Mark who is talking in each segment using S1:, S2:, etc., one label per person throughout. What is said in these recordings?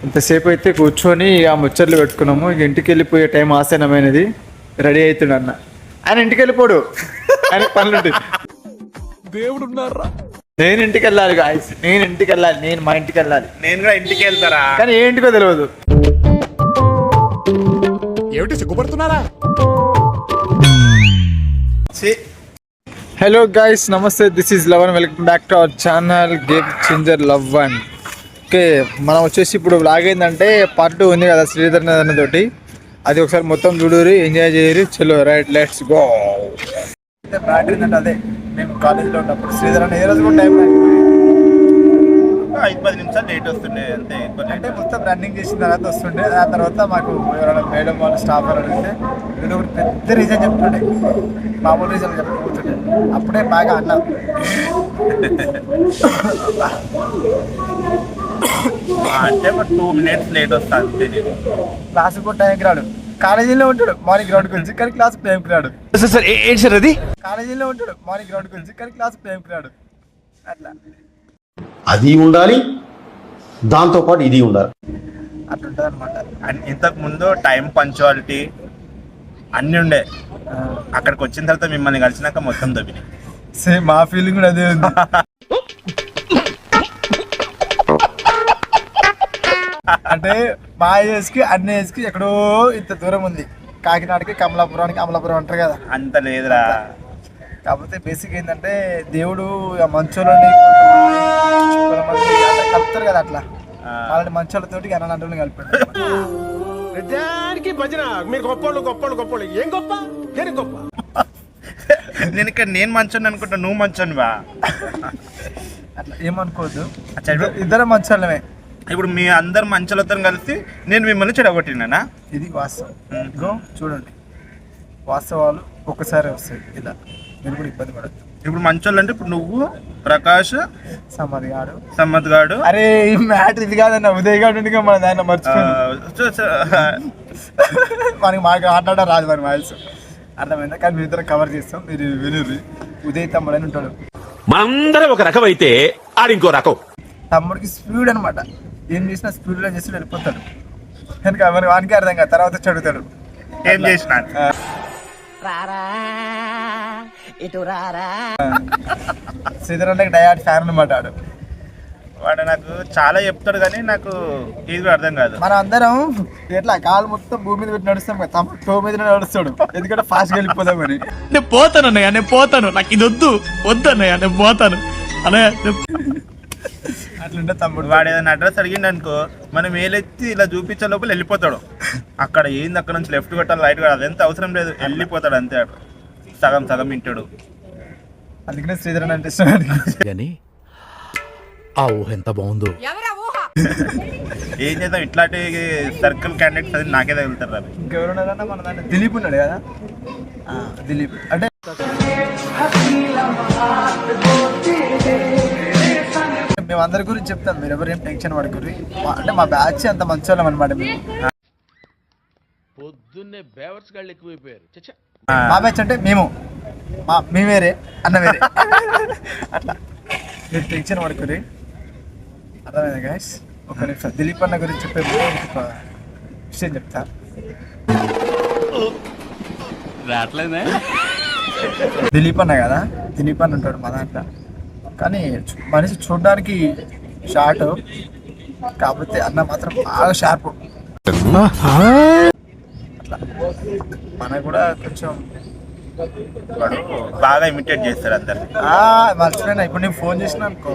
S1: ఇంతసేపు అయితే కూర్చొని ఆ ముచ్చట్లు పెట్టుకున్నాము. ఇక ఇంటికి వెళ్ళిపోయే టైం ఆసనమైనది. రెడీ అవుతున్నా అన్న. ఆయన ఇంటికి వెళ్ళిపోడు, ఆయన పనులుంటుంది.
S2: దేవుడు ఉన్నారా?
S1: నేను ఇంటికి వెళ్ళాలి గాయస్, నేను ఇంటికి వెళ్ళాలి, నేను మా ఇంటికి వెళ్ళాలి.
S3: నేను కూడా ఇంటికి వెళ్తారా,
S1: కానీ ఏ ఇంటికో తెలియదు.
S2: ఏమిటి సిగ్గుపడుతున్నారా?
S1: హలో గైస్, నమస్తే. This is Lavan. Welcome back to our channel game changer love one. Okay, మనం వచ్చేసి ఇప్పుడు వ్లాగ్ ఏంటంటే పార్ట్ 2 ఉంది కదా శ్రీధర్ తోటి. అది ఒకసారి మొత్తం చూడూరి, ఎంజాయ్ చేయరు. చలో రైట్, లెట్స్ గో. బ్యాటరీ ఏంటంటే అదే మేము కాలేజ్లో ఉన్నప్పుడు శ్రీధర్ అన్న ఏ రోజు కూడా టైం
S3: 5-10 నిమిషాలు లేట్ వస్తుండే అంతే.
S1: అంటే మొత్తం రన్నింగ్ చేసిన తర్వాత వస్తుండే. ఆ తర్వాత మాకు ఎవరైనా మేడం వాళ్ళు స్టాఫ్ అని అడిగితే వీడు ఒకటి పెద్ద రీజన్ చెప్తుండే, మామూలు రీజన్ చెప్పకపోతుండే. అప్పుడే బాగా అన్నా
S3: అంటే 2 minutes లేట్ వస్తా అంతే. నేను
S1: క్లాస్ కూడా టైంకి రాడు. కాలేజీలో ఉంటాడు మార్నింగ్ గ్రౌండ్ గురించి, కానీ క్లాస్ టైంకి రాడు.
S2: సార్ ఏంటి సార్ అది?
S1: కాలేజీలో ఉంటాడు మార్నింగ్ గ్రౌండ్ గురించి, కానీ క్లాస్ టైంకి రాడు. అట్లా
S4: అది ఉండాలి, దాంతోపాటు ఇది ఉండాలి.
S1: అట్లా ఉంటుంది అనమాట.
S3: ఇంతకు ముందు టైం పంచువాలిటీ అన్నీ ఉండే. అక్కడికి వచ్చిన తర్వాత మిమ్మల్ని కలిసినాక మొత్తం దబ్బిని.
S1: సేమ్ మా ఫీలింగ్ కూడా అదే ఉంది. అంటే మా ఏజ్కి అన్ని ఏజ్కి ఎక్కడో ఇంత దూరం ఉంది. కాకినాడకి కమలాపురానికి, అమలాపురం అంటారు కదా,
S3: అంత లేదురా.
S1: కాకపోతే బేసిక్ ఏంటంటే దేవుడు మంచోళ్ళని కొంతమంది అట్లా కలుపుతారు కదా, అట్లా అలాంటి మంచోళ్ళతోటి అన్నలంటూ కలిపాడు.
S2: మీరు గొప్పోళ్ళు గొప్పోళ్ళు గొప్పోళ్ళు. ఏం గొప్ప? దేని గొప్ప?
S3: నేను ఇక్కడ నేను మంచోని అనుకుంటా, నువ్వు మంచోని బా.
S1: అట్లా ఏమనుకోవద్దు, ఇద్దరు మంచోళ్ళమే.
S3: ఇప్పుడు మీ అందరు మంచోళ్ళతో కలిసి నేను మిమ్మల్ని చెడగొట్టినా.
S1: ఇది వాస్తవం. ఇగో చూడండి, వాస్తవాలు ఒక్కసారి వస్తాయి. ఇలా మీరు కూడా ఇబ్బంది పడద్దు.
S3: ఇప్పుడు మంచోళ్ళు అంటే ఇప్పుడు నువ్వు, ప్రకాష్, సమ్మత్ గాడు.
S1: అరే ఈ మ్యాటర్ ఇది కాదన్న, ఉదయ్ గాడు ఉండి మన దాన్ని మర్చిపోయి మనకి మాకు ఆటాడ రాదు మరి వాయిస్, అర్థమైందా? కానీ మీ ఇద్దరు కవర్ చేస్తాం, మీరు వినుర్రి. ఉదయ్ తమ్ముడు అని ఉంటాడు.
S2: మనందరం ఒక రకం అయితే ఆడింకో రకం.
S1: తమ్ముడికి స్పీడ్ అనమాట, ఏం చేసినా స్పీడ్లో చేసి వెళ్ళిపోతాడు. కనుక మరి వానికి అర్థం కాదు, తర్వాత చదువుతాడు
S3: ఏం చేసినా.
S1: శ్రీధర్ అంటే డయాడ్ ఫ్యాన్ అనమాట.
S3: వాడు నాకు చాలా చెప్తాడు కానీ నాకు ఇది అర్థం కాదు.
S1: మనం అందరం ఎట్లా కాలు మొత్తం భూమి మీద పెట్టి నడుస్తాం కదా, తమ్ముడు టో మీద నడుస్తాడు, ఎందుకంటే ఫాస్ట్గా వెళ్ళిపోదామని.
S2: నేను పోతాను అన్నయ్య, నేను పోతాను, నాకు ఇది వద్దు అన్నయ్య, నేను పోతాను అన్నయ్య.
S1: అట్లుంటే తమ్ముడు
S3: వాడు ఏదైనా అడ్రస్ అడిగిండు అనుకో, మనం ఏలెత్తి ఇలా చూపించే లోపల వెళ్ళిపోతాడు. అక్కడ ఏంది, అక్కడ నుంచి లెఫ్ట్ కొట్టాలి, రైట్ కొట్టాలి, అదంతా అవసరం లేదు, వెళ్ళిపోతాడు అంతే. సగం సగం వింటాడు.
S1: అందుకనే శ్రీధరన్ అంటే ఇష్టం.
S2: ఆ ఊహ ఎంత బాగుందో.
S3: ఏం చేద్దాం, ఇట్లాంటి సర్కిల్ క్యాండిడేట్స్ అది నాకే తగులుతారు. అవి
S1: ఇంకెవరున్నారన్నా మన దాంట్లో దిలీప్ ఉన్నాడు కదా, దిలీప్ అంటే మేము అందరి గురించి చెప్తాం, మీరు ఎవరు ఏం టెన్షన్ పడకూరి. అంటే మా బ్యాచ్ అంత మంచి వాళ్ళం అనమాట. మేము
S2: పొద్దున్నే బేవర్స్ గాళ్ళు ఎక్కువైపోయారు.
S1: మా బ్యాచ్ అంటే మేము వేరే, అన్న వేరే. అట్లా మీరు టెన్షన్ పడకూరి, అర్థమైంది గైస్. ఒక నిమిషం దిలీప్ అన్న గురించి చెప్పే ఒక విషయం చెప్తా. దిలీప్ అన్న కదా, దిలీప్ అన్న ఉంటాడు మా దాంట్లో, కానీ మనిషి చూడడానికి షార్ట్, కాకపోతే అన్న మాత్రం బాగా షార్ప్. అట్లా మనకు కూడా కొంచెం
S3: బాగా ఇమిటేట్ చేస్తాడు అందరు.
S1: మర్చిపోయినా, ఇప్పుడు నేను ఫోన్ చేసిన అనుకో,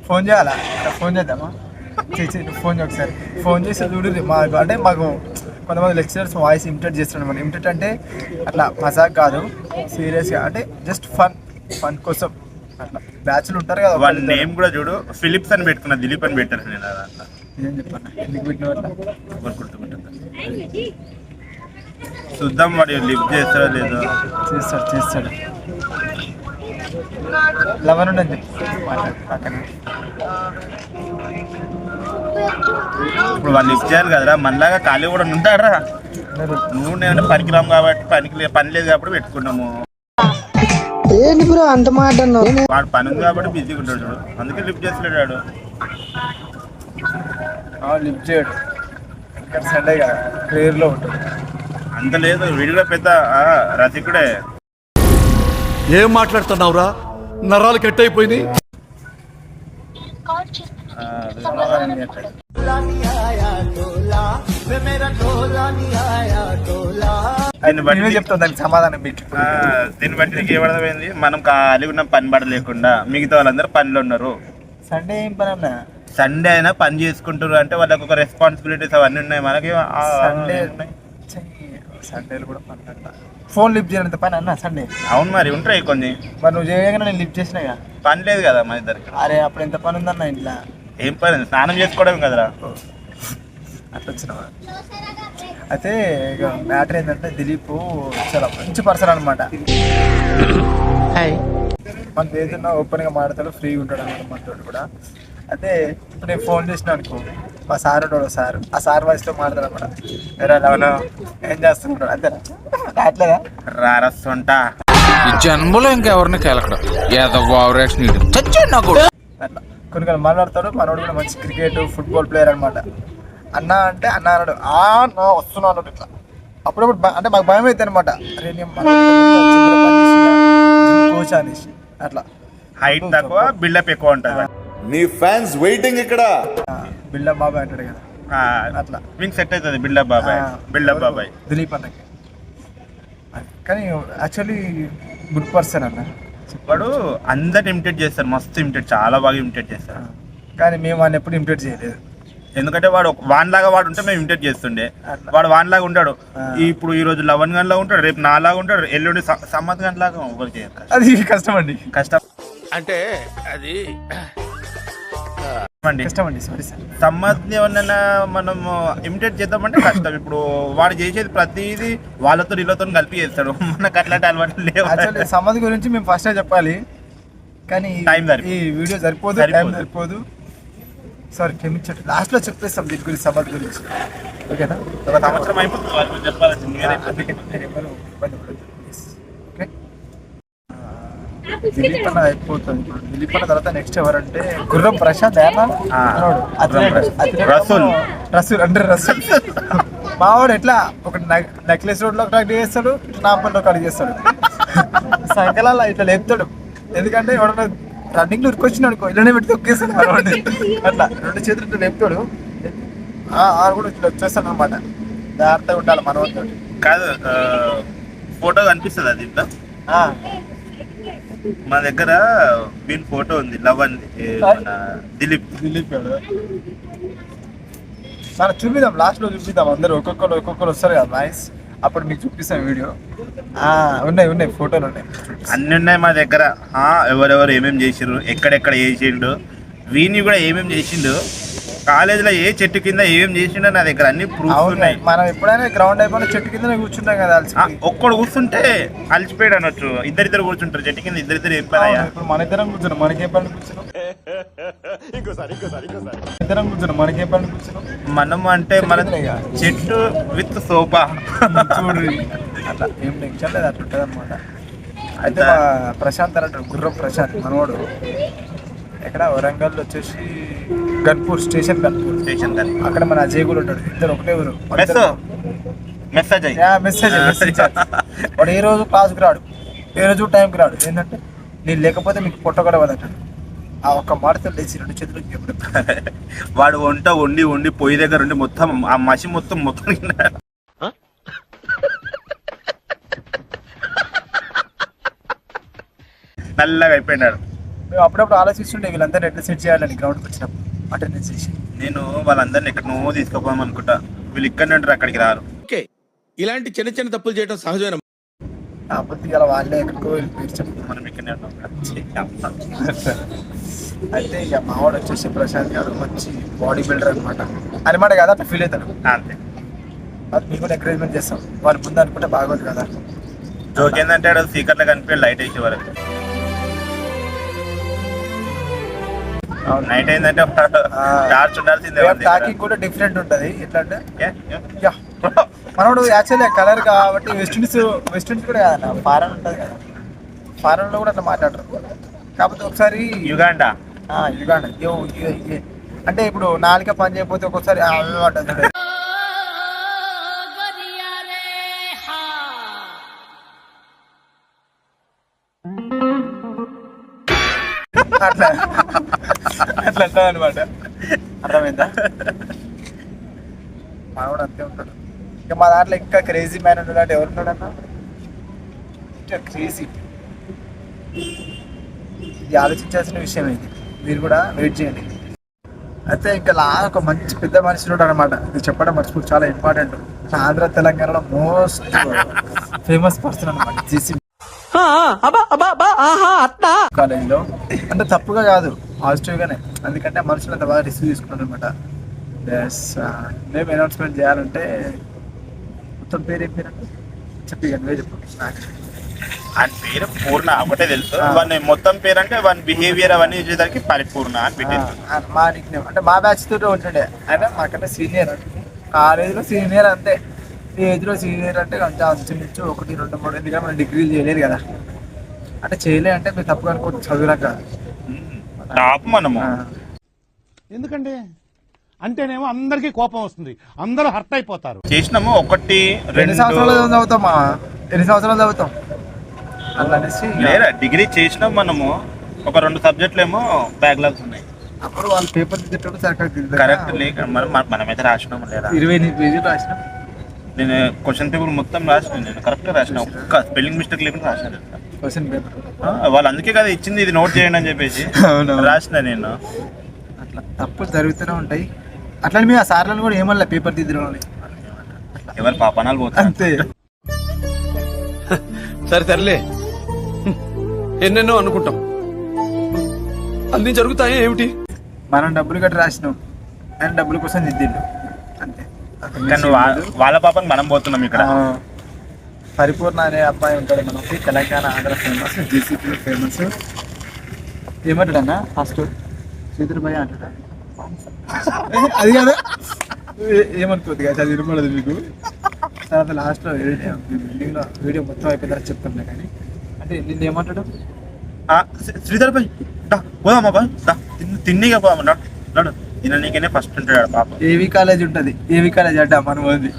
S1: ఫోన్ చేయాలా, ఫోన్ చేద్దామా? నువ్వు ఫోన్ చేయి ఒకసారి, ఫోన్ చేసి చూడు. మాకు అంటే మాకు కొంతమంది లెక్చరర్స్ వాయిస్ ఇమిటేట్ చేస్తున్నాడు. మనం ఇమిటేట్ అంటే అట్లా మజాక్ కాదు, సీరియస్గా, అంటే జస్ట్ ఫన్ కోసం. అట్లా బ్యాచ్లు ఉంటారు కదా.
S3: వాళ్ళ నేమ్ కూడా చూడు, ఫిలిప్స్ అని పెట్టుకున్నా, దిలీప్ అని పెట్టారు. నేను అట్లా
S1: ఏం చెప్పాను, ఎందుకు పెట్టిన అట్లా
S3: గుర్తుపెట్టాను. చూద్దాం వాడు లిఫ్ట్ చేస్తాడో లేదో.
S1: చేస్తాడు. లవన్ ఉండని చెప్పి పక్కన.
S3: ఇప్పుడు వాళ్ళు లిఫ్ట్ చేయాలి కదరా, మనలాగా ఖాళీ కూడా ఉంటాడరా. నువ్వు నేను పనికిరాం కాబట్టి, పని లేదు కాబట్టి పెట్టుకున్నాము. వాడు పని ఉంది కాబట్టి బిజీగా ఉంటాడు చూడు, అందుకే లిఫ్ట్ చేస్తున్నాడు.
S1: లిఫ్ట్ చేయడు, ఇంకా సండే కదా ప్రేయర్లో ఉంటుంది.
S3: అంత లేదు, వీడు కూడా పెద్ద రసికుడే.
S5: ఏం మాట్లాడుతున్నావురా, నరాలు కట్ అయిపోయింది.
S3: దీన్ని బట్టి
S1: చెప్తాను దానికి సమాధానం మీకు.
S3: దీన్ని బట్టి నీకు ఏమర్థమైంది, మనం ఖాళీగా ఉన్న పని పడ లేకుండా మిగతా వాళ్ళందరూ పనిలో ఉన్నారు.
S1: సండే ఏం పని అన్నా?
S3: సండే అయినా పని చేసుకుంటారు అంటే వాళ్ళకి ఒక రెస్పాన్సిబిలిటీస్ అవన్నీ ఉన్నాయి. మనకి
S1: సండే సండేలు కూడా పని అంట. ఫోన్ లిఫ్ట్ చేయనంత పని అన్న సండే.
S3: అవును మరి ఉంటాయి కొన్ని.
S1: మరి నువ్వు చేయగానే నేను లిఫ్ట్ చేసినాగా.
S3: పని లేదు కదా మన ఇద్దరికి.
S1: అరే అప్పుడు ఎంత పని ఉందన్న ఇంట్లో.
S3: ఏం పని, స్నానం చేసుకోవడం కదరా.
S1: అట్లా వచ్చినావా? అయితే ఇక మ్యాటర్ ఏంటంటే దిలీప్ చాలా మంచి పర్సన్ అనమాట. మన ఏదైనా ఓపెన్గా మాడతాడు, ఫ్రీగా ఉంటాడు అనమాట మనతో కూడా. అయితే ఇప్పుడు నేను ఫోన్ చేసిన అనుకో, మా సార్ ఉంటాడు, ఆ సార్ వాయిస్తో మాడతాడు అనమాట. వేరే లెవెన్ ఏం చేస్తున్నాడు అంతే రావట్లేదా?
S3: రారస్తుంటా
S6: ఈ జన్మలో ఇంకెవరిని కెలకడం ఏదో ఓవరాక్షన్ చచ్చాడు నాకు.
S1: అట్లా కొన్ని మాట్లాడతాడు. మనోడు కూడా మంచి క్రికెట్ ఫుట్బాల్ ప్లేయర్ అనమాట. అన్న అంటే అన్న అన్నాడు, నా వస్తున్నాడు ఇట్లా. అప్పుడప్పుడు అంటే మాకు భయం అవుతుంది అనమాట. అరే నేను కోచ్ అనేసి అట్లా.
S3: హైట్ తక్కువ, బిల్డప్ ఎక్కువ ఉంటుంది.
S5: నీ ఫ్యాన్స్ వెయిటింగ్ ఇక్కడ.
S1: బిల్డప్ బాబాయ్ అంటాడు కదా అట్లా.
S3: మీకు సెట్ అవుతుంది బిల్డప్ బాబాయ్. బిల్డప్ బాబాయ్
S1: దిలీప్ అన్నకి. కానీ యాక్చువల్లీ గుడ్ పర్సన్ అన్న.
S3: వాడు అందరు ఇమిటేట్ చేస్తారు, మస్తు ఇమిటేట్, చాలా బాగా ఇమిటేట్ చేస్తారు.
S1: కానీ మేము వాడిని ఎప్పుడు ఇమిటేట్ చేయలేదు.
S3: ఎందుకంటే వాడు వాన్లాగా వాడు ఉంటే మేము ఇమిటేట్ చేస్తుండే. వాడు వాన్లాగా ఉంటాడు. ఇప్పుడు ఈ రోజు 11 గంటలాగా ఉంటాడు, రేపు 4 లాగా ఉంటాడు, ఎల్లుండి సమ్మత్ గంటలాగా ఒకరు చేయరు.
S1: అది కష్టం అండి.
S3: కష్టం
S6: అంటే అది
S1: కష్టం అండి. Sorry sir.
S3: సమ్మత్ని ఏమన్నా మనం ఇమిటేట్ చేద్దామంటే కష్టం. ఇప్పుడు వాడు చేసేది ప్రతిదీ వాళ్ళతో వీళ్ళతో కలిపి చేస్తాడు. మనకు అట్లాంటి అలవాటు లేవు.
S1: యాక్చువల్లీ సమ్మత్ గురించి మేము ఫస్టే చెప్పాలి, కానీ
S3: టైం
S1: ఈ వీడియో సరిపోదు, టైం సరిపోదు. సారీ క్షమించండి, లాస్ట్లో చెప్పేస్తాం దీని గురించి, సమ్మత్ గురించి. ఓకేనా?
S3: ఒక సంవత్సరం అయిపోతుంది వాళ్ళు చెప్పాల్సింది.
S1: ఓకే, దిలీప్ అన్న అయిపోతుంది. దిలీప్ అన్న తర్వాత నెక్స్ట్ ఎవరంటే గుర్రం ప్రశాంత్. రసూల్ అంటే రసూల్ మావాడు ఎట్లా ఒక నెక్లెస్ రోడ్లో కనెక్ట్ చేస్తాడు, నాంపల్లిలో కనెక్ట్ చేస్తాడు, సంకలాల ఇట్లా లేపుతాడు. ఎందుకంటే ఎవడన్నా రన్నింగ్ లో ఉరికొచ్చినాడు అనుకో, ఇలానే పెట్టి తొక్కేస్తాడు మనవాడిని. అట్లా 2 చేతులు ఇట్లా లేపుతాడు, కూడా ఇట్లా వచ్చేస్తాడు అనమాట. జాగ్రత్తగా ఉండాలి మనవాడితో.
S3: కాదు, ఫోటో కనిపిస్తుంది అది ఇంత. మా దగ్గర వీళ్ళ ఫోటో ఉంది, లవ్ అంది, మన దిలీప్.
S1: మనం చూపిద్దాం, లాస్ట్ లో చూపిద్దాం. అందరూ ఒక్కొక్కరు వస్తారు కదా వాయిస్, అప్పుడు మీకు చూపిస్తాం వీడియో. ఉన్నాయి ఫోటోలు ఉన్నాయి,
S3: అన్ని ఉన్నాయి మా దగ్గర. ఎవరెవరు ఏమేమి చేసిండ్రు, ఎక్కడెక్కడ చేసిండు, వీని కూడా ఏమేమి చేసిండు, కాలేజీలో ఏ చెట్టు కింద ఏమేమి చేసిండో నా దగ్గర అన్ని ప్రూఫ్ ఉన్నాయి.
S1: మనం ఎప్పుడైనా గ్రౌండ్ అయిపోయిన చెట్టు కింద కూర్చుంటాం కదా.
S3: ఒక్కడు కూర్చుంటే అలసిపోయాడు అనొచ్చు, ఇద్దరిద్దరు కూర్చుంటారు చెట్టు కింద, ఇద్దరిద్దరు ఏం పని.
S1: ఇప్పుడు మన ఇద్దరం కూర్చున్నాం, మనకేం పని కూర్చున్నాం. ఇద్దరం కూర్చున్నాం, మనకేం పని కూర్చున్నాం.
S3: మనం అంటే మన చెట్టు విత్ సోఫా
S1: చూడు అట్లా ఏం టెన్షన్ లేదు, అట్లా ఉంటుంది అనమాట. అయితే ప్రశాంత్ అన్నట్టు గుర్రం ప్రశాంత్ మనవాడు ఎక్కడ వరంగల్ వచ్చేసి గన్పూర్ స్టేషన్ అక్కడ మన అజయ్ కూడా ఉంటాడు. ఇద్దరు ఒకటే ఊరు. మెసేజ్ వాడు ఏ రోజు క్లాస్కి రాడు, ఏ రోజు టైంకి రాడు. ఏంటంటే నేను లేకపోతే మీకు పొట్ట కూడా వదంటాడు. ఆ ఒక్క మాటతో లేచి 2 చేతులకి ఎప్పుడు
S3: వాడు వంట వండి పొయ్యి దగ్గర ఉండి మొత్తం ఆ మసి మొత్తం నల్లగా అయిపోయినాడు.
S1: మేము అప్పుడప్పుడు ఆలోచిస్తుంటే వీళ్ళందరూ ఎట్లా సెట్ చేయాలని గ్రౌండ్కి వచ్చినప్పుడు అటెండెన్స్ చేసి.
S3: నేను వాళ్ళందరినీ ఎక్కడ నువ్వు తీసుకోపోదాం అనుకుంటా, వీళ్ళు ఇక్కడనే ఉంటారు, అక్కడికి రారు.
S6: ఇలాంటి చిన్న చిన్న తప్పులు చేయడం సహజమైన.
S1: కాకపోతే ఇలా వాళ్ళే ఎక్కడికో వెళ్ళిపోయి చెప్తాం,
S3: మనం ఇక్కడనే ఉంటాం.
S1: అయితే ఇక మావాడు వచ్చేసి ప్రశాంత్ గారు మంచి బాడీ బిల్డర్ అనమాట. అనమాట కదా, అట్లా ఫీల్ అవుతాడు.
S3: అంతే,
S1: అది మీకు కూడా ఎంకరేజ్మెంట్ చేస్తాం. వారి ముందు అనుకుంటే బాగోదు కదా.
S3: జోక్ ఏంటంటే సీకర్లో కనిపించి లైట్ వేసే వరకు, నైట్ అయిందంటే టార్చ్ ఉండాల్సిందే.
S1: టాకింగ్ కూడా డిఫరెంట్ ఉంటుంది. ఎట్లా అంటే మనోడు యాక్చువల్లీ కలర్ కాబట్టి వెస్ట్ ఇండీస్ కూడా కదా, ఫారెన్ ఉంటుంది కదా, ఫారెన్లో కూడా అట్లా మాట్లాడరు. కాకపోతే ఒకసారి
S3: యుగాండా
S1: అంటే ఇప్పుడు నాలుక పని చేయకపోతే ఒక్కొక్కసారి అంటుంది. అట్లా అట్లా అంటావు అనమాట. అర్థమైందా? మానవుడు అంతే ఉంటాడు. ఇంకా మా దాంట్లో ఇంకా క్రేజీ మ్యాన్ ఉంటాడు అంటే ఎవరు ఉన్నాడన్నా? ఇంకా క్రేజీ. ఇది ఆలోచించాల్సిన విషయం ఇది. మీరు కూడా వెయిట్ చేయండి. అయితే ఇంకా ఒక మంచి పెద్ద మనిషి ఉంటాడు అనమాట. ఇది చెప్పడం మర్చిపోయి చాలా ఇంపార్టెంట్. ఆంధ్ర తెలంగాణలో మోస్ట్ ఫేమస్ పర్సన్ అనమాట జేసీ కాలేజీలో. అంటే తప్పుగా కాదు, పాజిటివ్ గానే. ఎందుకంటే మనుషులు అంత బాగా రిసీవ్ తీసుకున్నారు అనమాట. మేము అనౌన్స్మెంట్ చేయాలంటే మొత్తం పేరు ఏం పేరు చెప్పి చెప్పు.
S3: ఆయన పేరు పూర్ణ ఒకటే తెలుసు. వాని మొత్తం పేరు అంటే వాని బిహేవియర్ అవన్నీ చూసేసరికి పరిపూర్ణ అని పెట్టారు.
S1: మా నిక్నేమ్ అంటే మా బ్యాచ్ తోటే ఉంటుండే. ఆయన మాకంటే సీనియర్, కాలేజీలో సీనియర్ అంతే. ఈ ఏజ్లో సీనియర్ అంటే కొంచెం అంచుమించు 1, 2, 3. ఎందుకంటే మనం డిగ్రీలు చేయలేదు కదా. అంటే చేయలే అంటే మీరు తప్పుగా అనుకోవచ్చు, చదువురాక
S3: టాప్ మనము.
S5: ఎందుకంటే అంటేనేమో అందరికీ కోపం వస్తుంది, అందరూ హర్ట్ అయిపోతారు.
S3: చేసినాము 1,
S1: 2 సంవత్సరాలు చదువుతాం. ఎన్ని సంవత్సరాలు చదువుతాం అట్లా అనేసి.
S3: లేదా డిగ్రీ చేసినాం మనము. ఒక 2 సబ్జెక్టులు ఏమో బ్యాక్లాగ్స్ ఉన్నాయి.
S1: అప్పుడు వాళ్ళు పేపర్ దిద్దేటప్పుడు సరిగ్గా
S3: కరెక్ట్ లేక మనమైతే రాసినాము. లేదా
S1: 28 పేజీలు రాసినాం.
S3: నేను క్వశ్చన్ పేపర్ మొత్తం రాసిన, నేను కరెక్ట్గా రాసిన, ఒక్క స్పెల్లింగ్ మిస్టేక్ లేకుండా రాసిన.
S1: క్వశ్చన్ పేపర్
S3: వాళ్ళు అందుకే కదా ఇచ్చింది, ఇది నోట్ చేయండి అని చెప్పేసి రాసిన నేను.
S1: అట్లా తప్పులు జరుగుతూనే ఉంటాయి. అట్లా మీ ఆ సార్లను కూడా ఏమన్నా పేపర్ దిద్దడం
S3: ఎవరు పాపనాలు పోతారు
S1: అంతే.
S5: సరే సర్లే, ఎన్నెన్నో అనుకుంటాం, అన్ని జరుగుతాయి ఏమిటి.
S1: మనం డబ్బులు కట్టి రాసినాం, ఆయన డబ్బుల కోసం దిద్దిండు అంతే.
S3: కానీ వాళ్ళ పాపని మనం పోతున్నాం ఇక్కడ.
S1: పరిపూర్ణ అనే అబ్బాయి ఉంటాడు మనకి. Telangana Andhra famous, JCP famous. ఏమంటాడన్నా ఫస్ట్ శ్రీధర్ అంటాడా? అది కదా ఏమనుకోద్ది కదా, అది వినపడదు మీకు. తర్వాత లాస్ట్లో బిల్డింగ్లో వీడియో మొత్తం అయిపోయిన తర్వాత చెప్తాంలే. కానీ అంటే నిన్ను ఏమంటాడు?
S3: శ్రీధర్ భాయ్ పోదామా బాయ్, తిన్నీగా పోదామా, నడు తిననీకనే ఫస్ట్ ఉంటాడు పాప.
S1: ఏవి కాలేజ్ ఉంటుంది, ఏవి కాలేజ్ అడ్డా మనం ఉంది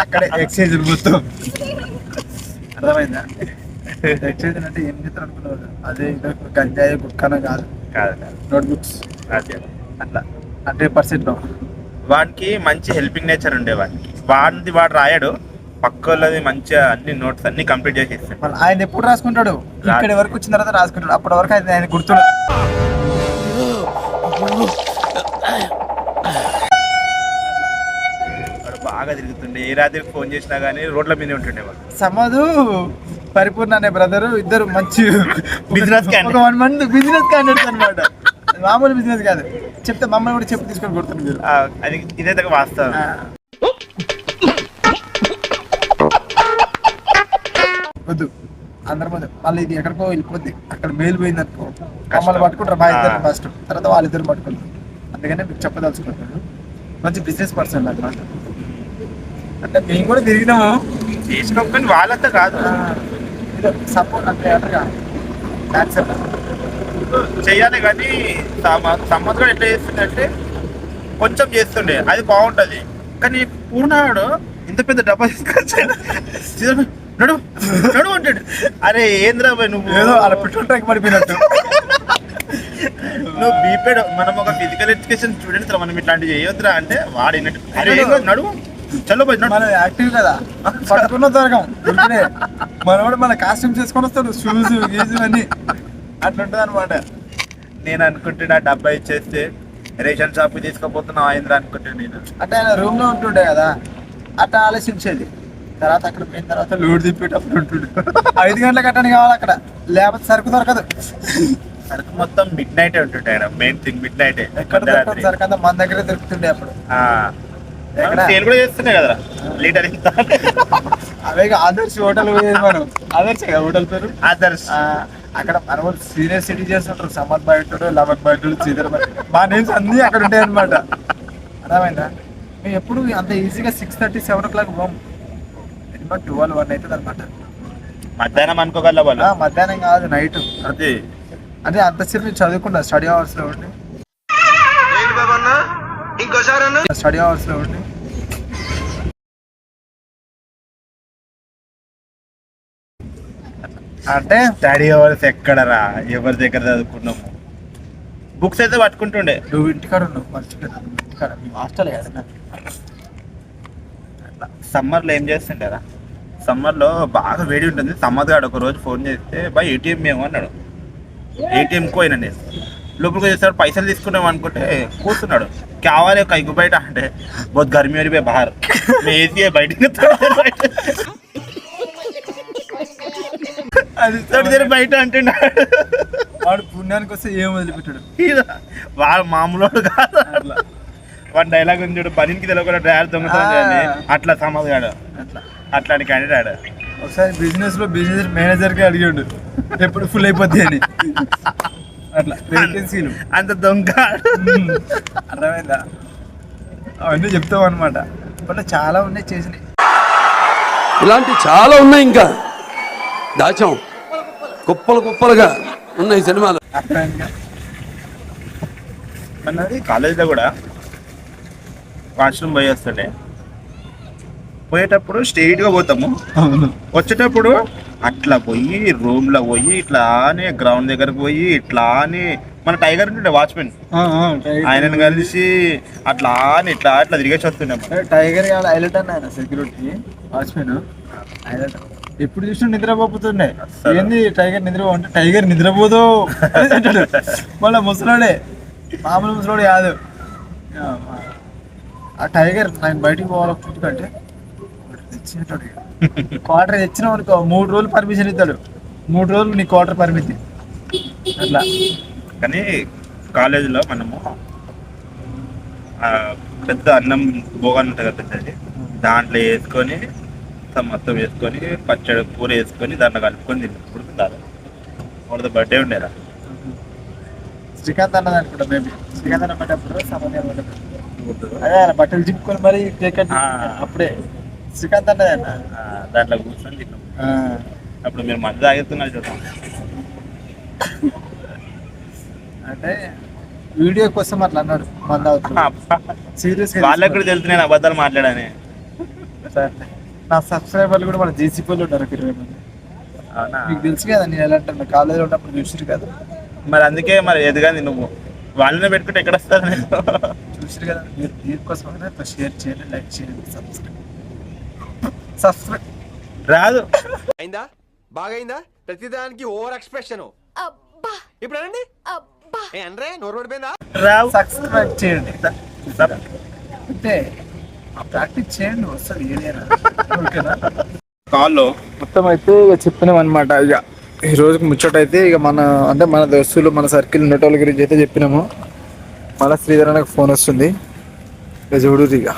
S1: అక్కడే ఎక్స్చేంజ్ మొత్తం. అర్థమైందా? ఎక్స్చేంజ్ అంటే ఏం చేస్తారు అనుకున్నారు? అదే గంజాయి గుక్కన కాదు, నోట్బుక్స్
S3: అదే
S1: అట్లా 100%.
S3: వాడికి మంచి హెల్పింగ్ నేచర్ ఉండే. వాడిది వాడు రాయడు, పక్క వాళ్ళది మంచిగా అన్ని నోట్స్ అన్ని కంప్లీట్ చేసి ఇస్తాడు.
S1: ఆయన ఎప్పుడు రాసుకుంటాడు? ఇక్కడి వరకు వచ్చిన తర్వాత రాసుకుంటాడు. అప్పటి వరకు ఆయన గుర్తుండదు.
S3: బాగా తిరుగుతుండే. ఏ రాత్రికి ఫోన్ చేసినా కానీ రోడ్ల మీద ఉంటుండే వాడు.
S1: సమదు పరిపూర్ణ అనే బ్రదర్ ఇద్దరు మంచి
S3: బిజినెస్
S1: 1 month బిజినెస్ క్యాండిడేట్స్ అనమాట. మామూలు బిజినెస్ కాదు. చెప్తే మమ్మల్ని కూడా చెప్పి తీసుకొని కొడుతుంది మీరు.
S3: అది ఇదైతే వాస్తవం.
S1: వద్దు అందరి ముందు మళ్ళీ ఇది ఎక్కడికో వెళ్ళిపోద్ది. అక్కడ మేలు పోయింది అనుకో, మమ్మల్ని పట్టుకుంటారు మా ఇద్దరు ఫస్ట్, తర్వాత వాళ్ళిద్దరు పట్టుకుంటారు. అందుకనే మీకు చెప్పదలుచుకుంటారు. మంచి బిజినెస్ పర్సన్ అనమాట. అంటే మేము కూడా తిరిగినాము,
S3: చేసుకోకపోయినా వాళ్ళంతా కాదు,
S1: సపోర్ట్ అంటే
S3: చెయ్యాలి. కానీ సంవత్సరం ఎట్లా చేస్తుండే కొంచెం చేస్తుండే, అది బాగుంటది. కానీ పూర్ణాడు ఇంత పెద్ద డబ్బా తీసుకొచ్చాడు, నడు నడు అంటాడు. అరే ఏంద్రా నువ్వు
S1: ఏదో అలా పెట్రోల్ ట్యాంక్ పడిపోయినట్టు.
S3: నువ్వు బీపేడ్, మనం ఒక ఫిజికల్ ఎడ్యుకేషన్ స్టూడెంట్స్ మనం ఇట్లాంటివి చేయొద్దురా అంటే వాడు ఏంటంటే అరే నడు చలో పోయి.
S1: మన యాక్టివ్ కదా, పట్టుకున్న దొరకం. మనవాడు మన కాస్ట్యూమ్స్ చేసుకొని వస్తాడు, షూస్ గీజు అన్ని అట్లుంటది అనమాట.
S3: నేను అనుకుంటున్నా డబ్బా ఇచ్చేస్తే రేషన్ షాప్ తీసుకుపోతున్నావు ఆయింద్రా అనుకుంటున్నా నేను.
S1: అంటే ఆయన రూమ్ లో ఉంటుండే కదా, అట్లా ఆలోచించేది. తర్వాత అక్కడ పోయిన తర్వాత లోడ్ తిప్పేటప్పుడు ఉంటుండే. 5 గంటలకు అట్టని కావాలి అక్కడ, లేకపోతే సరుకు దొరకదు.
S3: సరుకు మొత్తం మిడ్ నైట్ ఉంటుండే ఆయన. Main thing mid night.
S1: ఎక్కడ దొరకదు సరుకు అంతా మన దగ్గరే దొరుకుతుండే అప్పుడు.
S3: సేల్ కూడా చేస్తున్నాయి కదరా లీటర్ ఇంత.
S1: అవే ఆదర్శ్ హోటల్ పోయేది మనం. ఆదర్శ్ కదా హోటల్ పేరు,
S3: ఆదర్శ్.
S1: అక్కడ మన సీనియర్ సిటిజన్స్ ఉంటారు. సమర్ బాయ్ ఉంటాడు, లవన్ బాయ్ ఉంటాడు, శ్రీధర్ బాయ్, మా నేమ్స్ అన్నీ అక్కడ ఉంటాయి అనమాట. అర్థమైందా? మేము ఎప్పుడు అంత ఈజీగా 6:30, 7 o'clock పోం. మినిమం 12, 1 అవుతుంది అనమాట.
S3: మధ్యాహ్నం అనుకోగల వాళ్ళు.
S1: మధ్యాహ్నం కాదు, నైట్.
S3: అదే
S1: అంటే అంతసేపు మేము చదువుకున్నా, స్టడీ అవర్స్ లో ఉండి. స్టడీ అవర్స్ లో ఉండి అంటే
S3: స్టడీ అవర్స్ ఎక్కడరా, ఎవరి దగ్గర చదువుకున్నాము. బుక్స్ అయితే పట్టుకుంటుండే.
S1: నువ్వు ఇంటికాడ ఉన్నావు మర్చిపోయాను. ఇంటికాడ హాస్టల్ కదా.
S3: సమ్మర్లో ఏం చేస్తుంటారా, సమ్మర్లో బాగా వేడి ఉంటుంది. సమ్మర్ గాడు ఒక రోజు ఫోన్ చేస్తే బాయ్ ఏటీఎం మేము అన్నాడు. ఏటీఎంకి పోయినా నేను. లోపలికి వచ్చేసాడు, పైసలు తీసుకున్నాం అనుకుంటే కూర్చున్నాడు. కావాలి ఒక ఇగ్గు బయట అంటే బహుత్ గర్మీ అని బాహర్ ఏసీ బయట అది బయట అంటున్నాడు.
S1: వాడు పుణ్యానికి వస్తే ఏం వదిలిపెట్టాడు.
S3: వాడు మామూలు కాదు. అట్లా వాడు డైలాగ్ ఉంది చూడు, పనికి తెలియకుండా డ్రైవర్ దొంగతనం అట్లా సమాజ్ కాడు. అట్లాంటి క్యాండిడేట్.
S1: ఒకసారి బిజినెస్ మేనేజర్కి అడిగాడు ఎప్పుడు ఫుల్ అయిపోద్ది అని. అట్లా వేకెన్సీలు
S3: అంత దొంగ.
S1: అర్థమైందా? అవన్నీ చెప్తావు అనమాట. ఇప్పట్లో చాలా ఉన్నాయి చేసినాయి.
S7: ఇలాంటి చాలా ఉన్నాయి, ఇంకా దాచాం కుప్పలు కుప్పలుగా ఉన్నాయి సినిమాలు.
S1: అర్థమైందా?
S3: అన్నది కాలేజీలో కూడా వాష్రూమ్ పోయి వస్తుండే. పోయేటప్పుడు స్ట్రైట్గా పోతాము, వచ్చేటప్పుడు అట్లా పోయి రూమ్లో పోయి ఇట్లానే గ్రౌండ్ దగ్గరకు పోయి ఇట్లానే మన టైగర్ ఉంటుండే వాచ్మెన్, ఆయనను కలిసి ఇట్లా తిరిగేసి వస్తుండే.
S1: టైగర్ కాదు హైలైట్ అన్న ఆయన సెక్యూరిటీ వాచ్మెన్. హైలైట్ ఎప్పుడు చూసినా నిద్రపోతుండే. ఏంది టైగర్ నిద్రపోతే టైగర్ నిద్రపోదు అంటాడు. మళ్ళీ ముసలాడే, మామూలు ముసలాడు కాదు. ఆ టైగర్ నాకు బయటికి పోవాలంటే తెచ్చినట్టు క్వార్టర్ తెచ్చినావు అనుకో 3 రోజులు పర్మిషన్ ఇస్తాడు. 3 రోజులు నీ క్వార్టర్ పర్మిషన్ అట్లా.
S3: కానీ కాలేజీలో మనము పెద్ద అన్నం భోగాన్ని ఉంటుంది కదా పెద్దది, దాంట్లో వేసుకొని మొత్తం వేసుకొని పచ్చడి కూర వేసుకొని దాంట్లో కలుపుకొని తింటారు. వాళ్ళతో బర్త్డే ఉండేరా
S1: శ్రీకాంత్ అన్నది అనుకుంటా. మేబీ శ్రీకాంత్ అన్న పడ్డప్పుడు సమన్వయం అదే బట్టలు చిప్పుకొని మరి కేక్ అప్పుడే శ్రీకాంత్ అన్నది అన్న
S3: దాంట్లో కూర్చొని తిన్నాం. అప్పుడు మీరు మధ్య తాగేస్తున్నారు చూద్దాం.
S1: అంటే వీడియో కోసం అట్లా అన్నాడు. సీరియస్
S3: వాళ్ళకి కూడా తెలుసు నేను అబద్ధాలు మాట్లాడాని.
S1: నా సబ్స్క్రైబర్లు కూడా మన జేసీపీలో ఉన్నారు 20 మంది. మీకు తెలుసు కదా నేను ఎలా అంటున్నా, కాలేజీలో ఉన్నప్పుడు చూసిరు కదా.
S3: మరి అందుకే మరి ఎదుగాని నువ్వు వాళ్ళనే పెట్టుకుంటే ఎక్కడ వస్తారు?
S1: చూసిరు కదా. మీరు దీనికోసం షేర్ చేయండి, లైక్ చేయండి, సబ్స్క్రైబ్
S3: రాదు.
S8: అయిందా? బాగైందా? ప్రతిదానికి ఓవర్ ఎక్స్ప్రెషన్. ఇప్పుడు అనండి. అంటే నోరు పడిపోయిందా?
S3: రావు.
S1: సబ్స్క్రైబ్ చేయండి అంటే ప్రాక్టీస్ చేయండి, వస్తుంది ఏదైనా. ఓకేనా?
S3: కాల్లో
S1: మొత్తం అయితే ఇక చెప్పినాం అనమాట. ఇక ఈ రోజుకి ముచ్చటైతే ఇక మన దోస్తులు మన సర్కిల్ ఉన్నటోళ్ళ గురించి అయితే చెప్పినాము. మళ్ళీ శ్రీధర్ నాకు ఫోన్ వస్తుంది, ఇక చూడు ఇక.